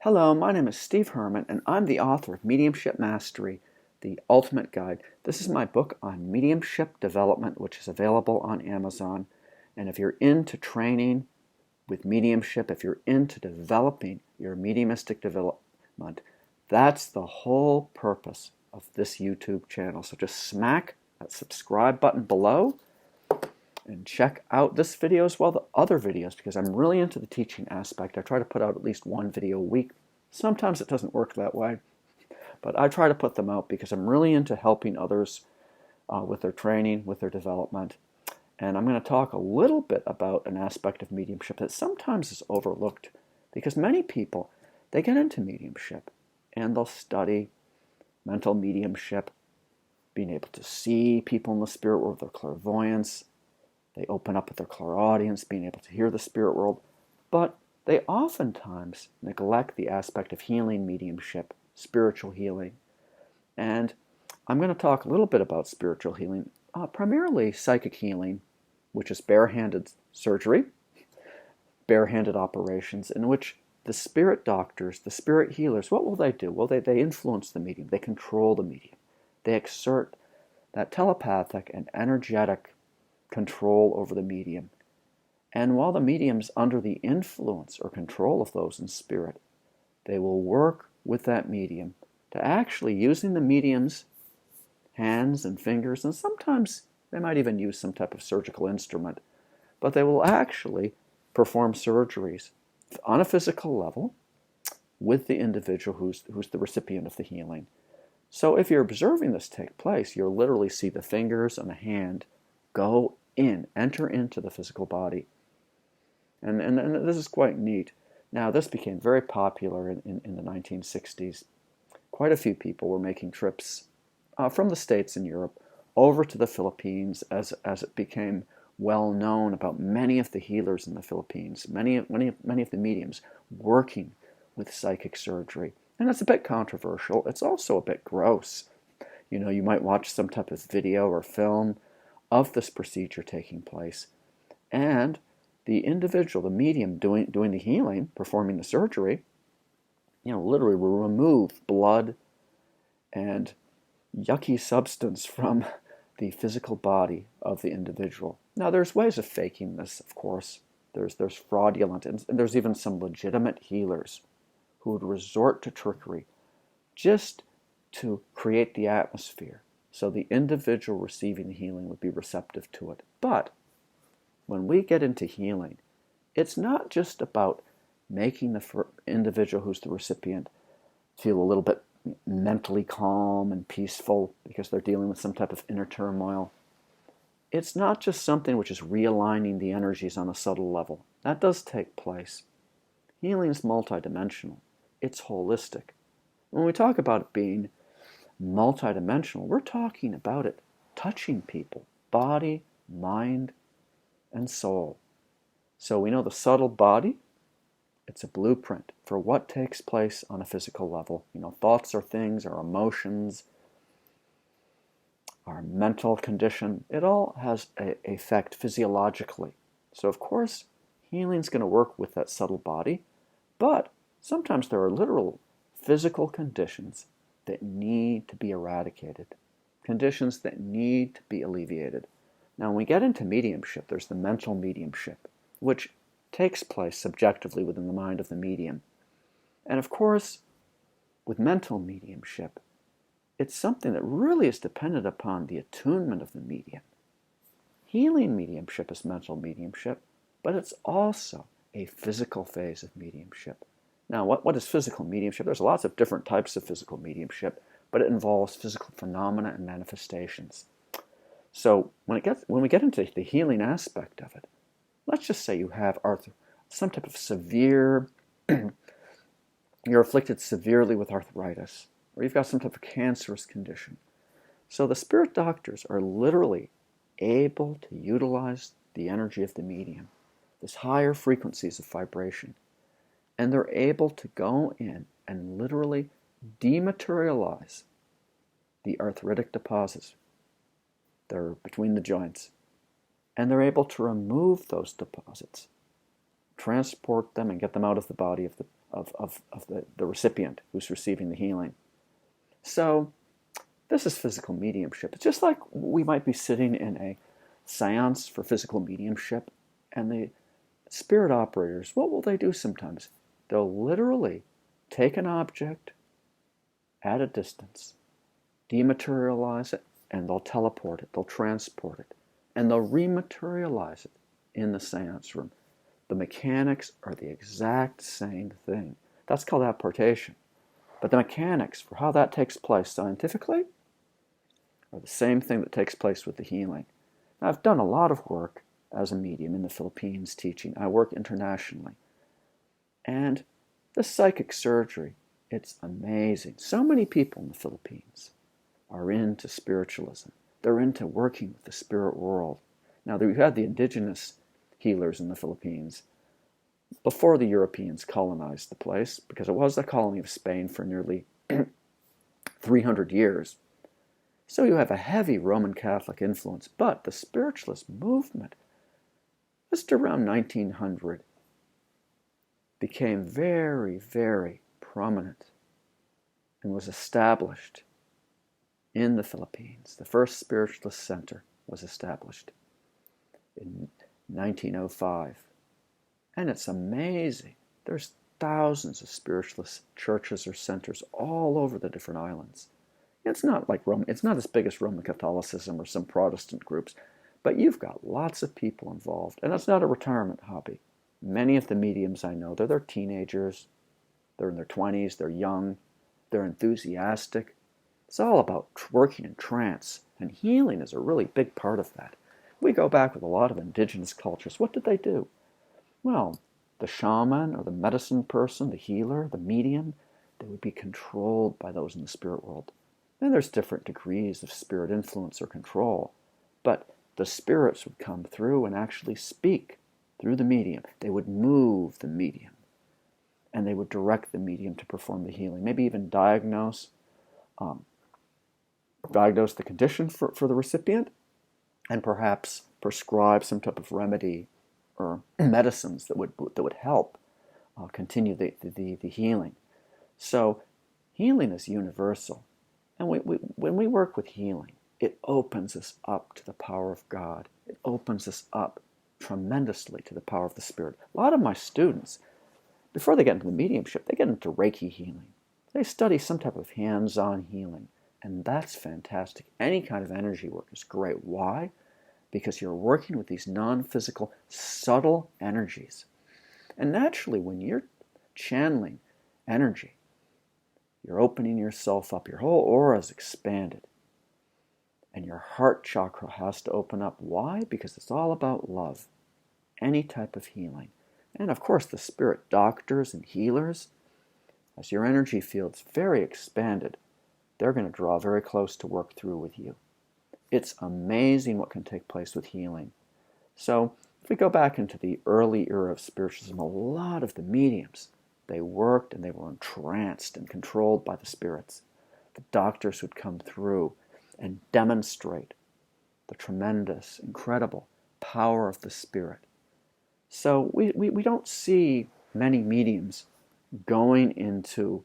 Hello, my name is Steve Hermann, and I'm the author of Mediumship Mastery, the Ultimate Guide. This is my book on mediumship development, which is available on Amazon. And if you're into training with mediumship, if you're into developing your mediumistic development, that's the whole purpose of this YouTube channel. So just smack that subscribe button below and check out this video as well as the other videos, because I'm really into the teaching aspect. I try to put out at least one video a week. Sometimes it doesn't work that way, but I try to put them out because I'm really into helping others with their training, with their development. And I'm going to talk a little bit about an aspect of mediumship that sometimes is overlooked, because many people, they get into mediumship and they'll study mental mediumship, being able to see people in the spirit world, their clairvoyance. They open up with their clairaudience, being able to hear the spirit world, but they oftentimes neglect the aspect of healing mediumship, spiritual healing. And I'm going to talk a little bit about spiritual healing, primarily psychic healing, which is barehanded surgery, barehanded operations, in which the spirit doctors, the spirit healers, what will they do? Well, they influence the medium. They control the medium. They exert that telepathic and energetic control over the medium. And while the medium's under the influence or control of those in spirit, they will work with that medium to actually using the medium's hands and fingers, and sometimes they might even use some type of surgical instrument, but they will actually perform surgeries on a physical level with the individual who's the recipient of the healing. So if you're observing this take place, you'll literally see the fingers and the hand enter into the physical body. And this is quite neat. Now, this became very popular in the 1960s. Quite a few people were making trips from the States and Europe over to the Philippines as it became well known about many of the healers in the Philippines, many of the mediums working with psychic surgery. And it's a bit controversial. It's also a bit gross. You know, you might watch some type of video or film of this procedure taking place, and the individual, the medium doing the healing, performing the surgery, literally will remove blood and yucky substance from the physical body of the individual. Now, there's ways of faking this, of course. There's fraudulent, and there's even some legitimate healers who would resort to trickery just to create the atmosphere so the individual receiving the healing would be receptive to it. But when we get into healing, it's not just about making the individual who's the recipient feel a little bit mentally calm and peaceful because they're dealing with some type of inner turmoil. It's not just something which is realigning the energies on a subtle level. That does take place. Healing is multidimensional. It's holistic. When we talk about it being multidimensional, we're talking about it touching people, body, mind, and soul. So we know the subtle body, it's a blueprint for what takes place on a physical level. Thoughts are things, our emotions, our mental condition, it all has an effect physiologically. So of course, healing's going to work with that subtle body, but sometimes there are literal physical conditions that need to be eradicated, conditions that need to be alleviated. Now, when we get into mediumship, there's the mental mediumship, which takes place subjectively within the mind of the medium. And of course, with mental mediumship, it's something that really is dependent upon the attunement of the medium. Healing mediumship is mental mediumship, but it's also a physical phase of mediumship. Now, what is physical mediumship? There's lots of different types of physical mediumship, but it involves physical phenomena and manifestations. So when we get into the healing aspect of it, let's just say you have some type of severe, you're afflicted severely with arthritis, or you've got some type of cancerous condition. So the spirit doctors are literally able to utilize the energy of the medium, this higher frequencies of vibration, and they're able to go in and literally dematerialize the arthritic deposits that are between the joints, and they're able to remove those deposits, transport them, and get them out of the body of the recipient who's receiving the healing. So this is physical mediumship. It's just like we might be sitting in a seance for physical mediumship, and the spirit operators, what will they do sometimes? They'll literally take an object at a distance, dematerialize it, and they'll teleport it, they'll transport it, and they'll rematerialize it in the seance room. The mechanics are the exact same thing. That's called apportation. But the mechanics for how that takes place scientifically are the same thing that takes place with the healing. Now, I've done a lot of work as a medium in the Philippines teaching. I work internationally. And the psychic surgery, it's amazing. So many people in the Philippines are into spiritualism. They're into working with the spirit world. Now, we had the indigenous healers in the Philippines before the Europeans colonized the place, because it was a colony of Spain for nearly 300 years. So you have a heavy Roman Catholic influence, but the spiritualist movement, just around 1900, became very, very prominent and was established in the Philippines. The first spiritualist center was established in 1905. And it's amazing. There's thousands of spiritualist churches or centers all over the different islands. It's not like Rome. It's not as big as Roman Catholicism or some Protestant groups, but you've got lots of people involved, and it's not a retirement hobby. Many of the mediums I know, they're teenagers, they're in their 20s, they're young, they're enthusiastic. It's all about working in trance, and healing is a really big part of that. We go back with a lot of indigenous cultures. What did they do? Well, the shaman or the medicine person, the healer, the medium, they would be controlled by those in the spirit world. And there's different degrees of spirit influence or control, but the spirits would come through and actually speak through the medium. They would move the medium, and they would direct the medium to perform the healing, maybe even diagnose the condition for the recipient, and perhaps prescribe some type of remedy or medicines that would help continue the healing. So healing is universal. And when we work with healing, it opens us up to the power of God. It opens us up tremendously to the power of the Spirit. A lot of my students, before they get into the mediumship, they get into Reiki healing. They study some type of hands-on healing, and that's fantastic. Any kind of energy work is great. Why? Because you're working with these non-physical, subtle energies. And naturally, when you're channeling energy, you're opening yourself up. Your whole aura is expanded. And your heart chakra has to open up. Why? Because it's all about love. Any type of healing. And of course, the spirit doctors and healers, as your energy field's very expanded, they're going to draw very close to work through with you. It's amazing what can take place with healing. So, if we go back into the early era of spiritualism, a lot of the mediums, they worked and they were entranced and controlled by the spirits. The doctors would come through and demonstrate the tremendous, incredible power of the Spirit. So we don't see many mediums going into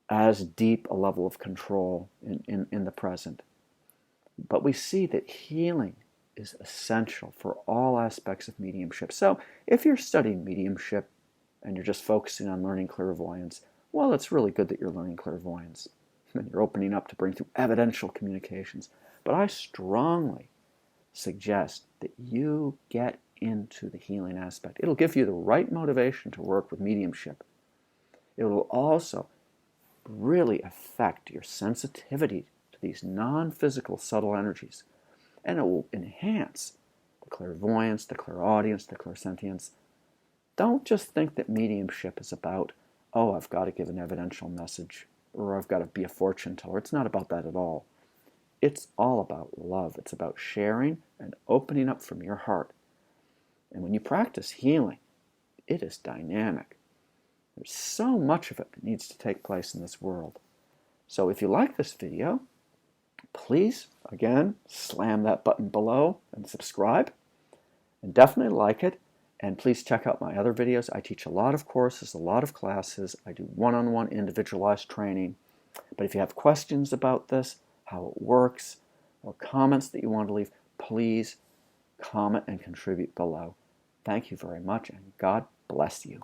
as deep a level of control in the present. But we see that healing is essential for all aspects of mediumship. So if you're studying mediumship and you're just focusing on learning clairvoyance, well, it's really good that you're learning clairvoyance and you're opening up to bring through evidential communications. But I strongly suggest that you get into the healing aspect. It'll give you the right motivation to work with mediumship. It will also really affect your sensitivity to these non-physical subtle energies. And it will enhance the clairvoyance, the clairaudience, the clairsentience. Don't just think that mediumship is about, oh, I've got to give an evidential message, or I've got to be a fortune teller. It's not about that at all. It's all about love. It's about sharing and opening up from your heart. And when you practice healing, it is dynamic. There's so much of it that needs to take place in this world. So if you like this video, please, again, slam that button below and subscribe. And definitely like it. And please check out my other videos. I teach a lot of courses, a lot of classes. I do one-on-one individualized training. But if you have questions about this, how it works, or comments that you want to leave, please comment and contribute below. Thank you very much, and God bless you.